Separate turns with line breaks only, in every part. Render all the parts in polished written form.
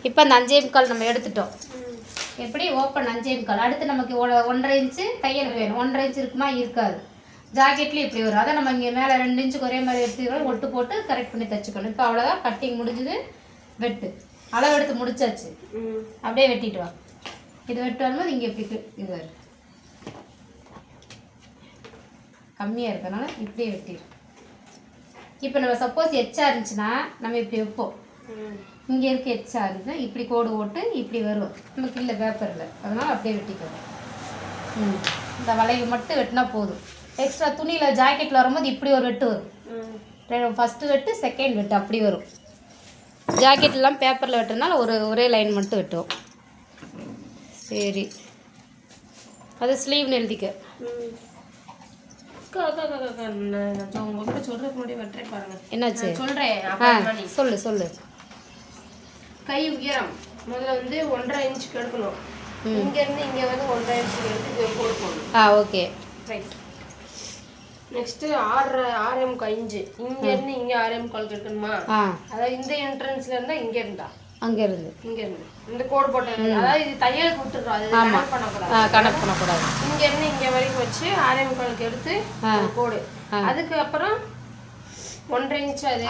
இப்போ அந்த 5.25 நம்ம எடுத்துட்டோம். எப்படி ஓப்பன் 5.25. அடுத்து நமக்கு 1.5 இன்ச்சு தையலுக்கு வேணும். 1.5 இன்ச்சு இருக்குமா? இருக்காது. ஜாக்கெட்லேயும் இப்படி வரும். அதை நம்ம இங்கே மேலே 2 இன்ச்சுக்கு ஒரே மாதிரி எடுத்து ஒட்டு போட்டு கரெக்ட் பண்ணி தைச்சிக்கணும். இப்போ அவ்வளோதான், கட்டிங் முடிஞ்சுது. வெட்டு அளவு எடுத்து முடிச்சாச்சு. அப்படியே வெட்டிட்டு வா. இது வெட்டு வரும்போது இங்கே இப்படி இது வரும், கம்மியாக இருக்கிறதுனால இப்படியே வெட்டிடும். இப்போ நம்ம சப்போஸ் எச்சா இருந்துச்சுன்னா நம்ம இப்படி வைப்போம். இங்கே இருக்க எச்சா இருந்துச்சுன்னா இப்படி கோடு போட்டு இப்படி வரும். நமக்கு இல்லை பேப்பரில், அதனால் அப்படியே வெட்டிக்குவோம். இந்த வளைவு மட்டும் வெட்டினா போதும். எக்ஸ்ட்ரா துணியில் ஜாக்கெட்டில் வரும்போது இப்படி ஒரு வெட்டு வரும். ஃபஸ்ட்டு வெட்டு, செகண்ட் வெட்டு அப்படி வரும். ஜாக்கெட்லாம் பேப்பரில் வெட்டுறதுனால ஒரே லைன் மட்டும் வெட்டுவோம். சரி, அது ஸ்லீவ்னு எழுதிக்க.
உங்ககிட்ட சொல்றதுக்கு முன்னாடி வெட்டுறே பாருங்க.
என்னாச்சு
சொல்றேன்,
சொல்லு.
கை உயரம் முதல்ல வந்து 1.5 இன்ச்சுக்கு எடுக்கணும். இங்க இருந்து இங்க வந்து 1.5 இன்ச்சுக்கு எடுத்து கோடு போடணும்.
Okay
right. நெக்ஸ்ட் 6.25 இன்ச்சு இங்க இருந்து இங்க 6.25 எடுக்கணுமா? அதாவது இந்த என்ட்ரன்ஸ்ல இருந்தா இங்க இருந்தா இங்க இருந்து இந்த கோடு போட்டது, அதாவது இது தையலுக்கு விட்டுறோம். அது கணக்கு பண்ணக்கூடாது. இங்க இருந்து இங்க வரைக்கும் வச்சு 6.25 எடுத்து கோடு. அதுக்கு அப்புறம் 1.5 இன்ச்சு, அது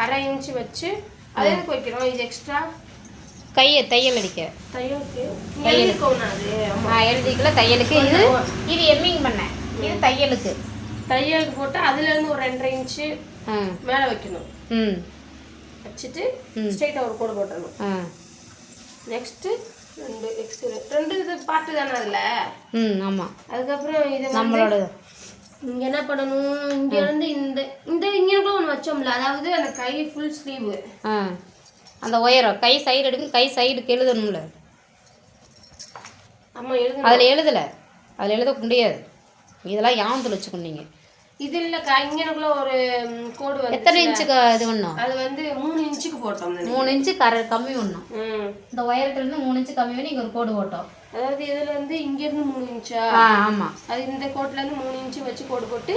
அரை இன்ச்சு வச்சு அது எதுக்கு வைக்கிறோம்? இது எக்ஸ்ட்ரா
கையை தையல் அடிக்க,
தையலுக்கு
எழுதிக்கல தையலுக்கு. இது எம்மிங் பண்ண, இது தையலுக்கு
போட்டு அதுல இருந்து ஒரு 2.5 இன்ச்சு மேல வைக்கணும். வச்சுட்டு ஸ்ட்ரைட்டா ஒரு கோடு போட்டுறணும். நெக்ஸ்ட் ரெண்டு இது பார்ட் தானே அதுல.
ஆமா.
அதுக்கப்புறம் இது
நம்மளோட
இங்க என்ன பண்ணணும்? இங்க இருந்து இந்த இங்கனக்குள்ள ஒன்று வச்சோம்ல, அதாவது அந்த கை ஃபுல் ஸ்லீவ்,
அந்த ஒயரம் கை சைடு எடுக்கும். கை சைடுக்கு எழுதணும்ல.
ஆமா, எழுதணும்.
அதில் எழுத முடியாது. இதெல்லாம் யாமத்தில் வச்சுக்கணும் நீங்கள்.
இது இல்ல, இங்கனக்குள்ள ஒரு கோடு வந்து
எத்தனை இன்ச்சுக்கு இது பண்ணோம்?
அது வந்து 3 இன்ச்சுக்கு போட்டோம்.
3 இன்ச்சு கம்மி பண்ணோம். இந்த ஒயரத்துல இருந்து 3 இன்ச்சு கம்மி பண்ணி இங்க ஒரு கோடு போட்டோம்.
அதாவது இதுல இருந்து இங்க இருந்து 3 இன்ச்சா?
ஆமா.
அது இந்த கோட்ல இருந்து 3 இன்ச்சு வச்சு கோடு போட்டு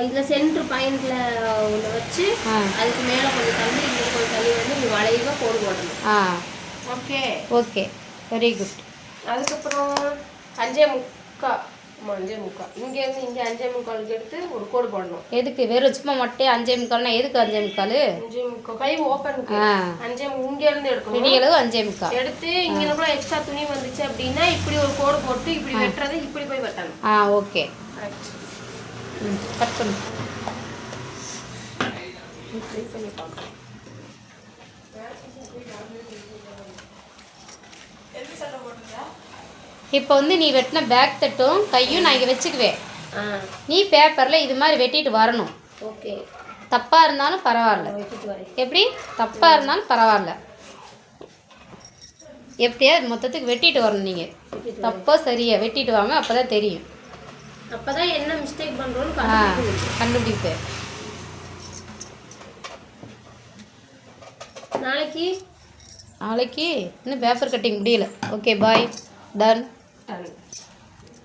இதுல சென்டர் பாயிண்ட்ல உள்ள வச்சு அதுக்கு மேல கொஞ்சம் தள்ளி இங்க கொஞ்சம் தள்ளி வந்து நீ வளைவா கோடு போடணும்.
Okay, very good.
அதுக்கப்புறம் 5.25 இங்க இருந்து இங்க 5.25 எடுத்து ஒரு கோடு போடணும்.
எதுக்கு? வெறும் சும்மா மொட்டை 5.25னா எதுக்கு? 5.25
கை ஓபனுக்கு 5 இங்க இருந்து எடுக்கணும்.
இடியளவு 5.25 எடுத்து
இங்க எக்ஸ்ட்ரா துணி வந்துச்சு அப்படின்னா இப்படி ஒரு கோடு போட்டு இப்படி வெட்டுறது, இப்படி போய் வெட்டணும்.
ஓகே, கட் பண்ணு.
ட்ரை பண்ணி பார்க்கலாம்.
இப்போ வந்து நீ வெட்டின பேக் தட்டும் கையும் நான் இங்கே வச்சுக்குவேன். நீ பேப்பரில் இது மாதிரி வெட்டிட்டு வரணும்.
ஓகே.
தப்பாக இருந்தாலும் பரவாயில்ல. எப்படி தப்பாக இருந்தாலும் பரவாயில்ல, எப்படியாவது மொத்தத்துக்கு வெட்டிட்டு வரணும். நீங்கள் தப்போ சரியா வெட்டிட்டு வாங்க, அப்போ தான் தெரியும்.
அப்போ தான் என்ன மிஸ்டேக் பண்ணுறோன்னு
கண்டுபிடிப்பேன்.
நாளைக்கு
இன்னும் பேப்பர் கட்டிங் முடியல. ஓகே, பாய், டன்.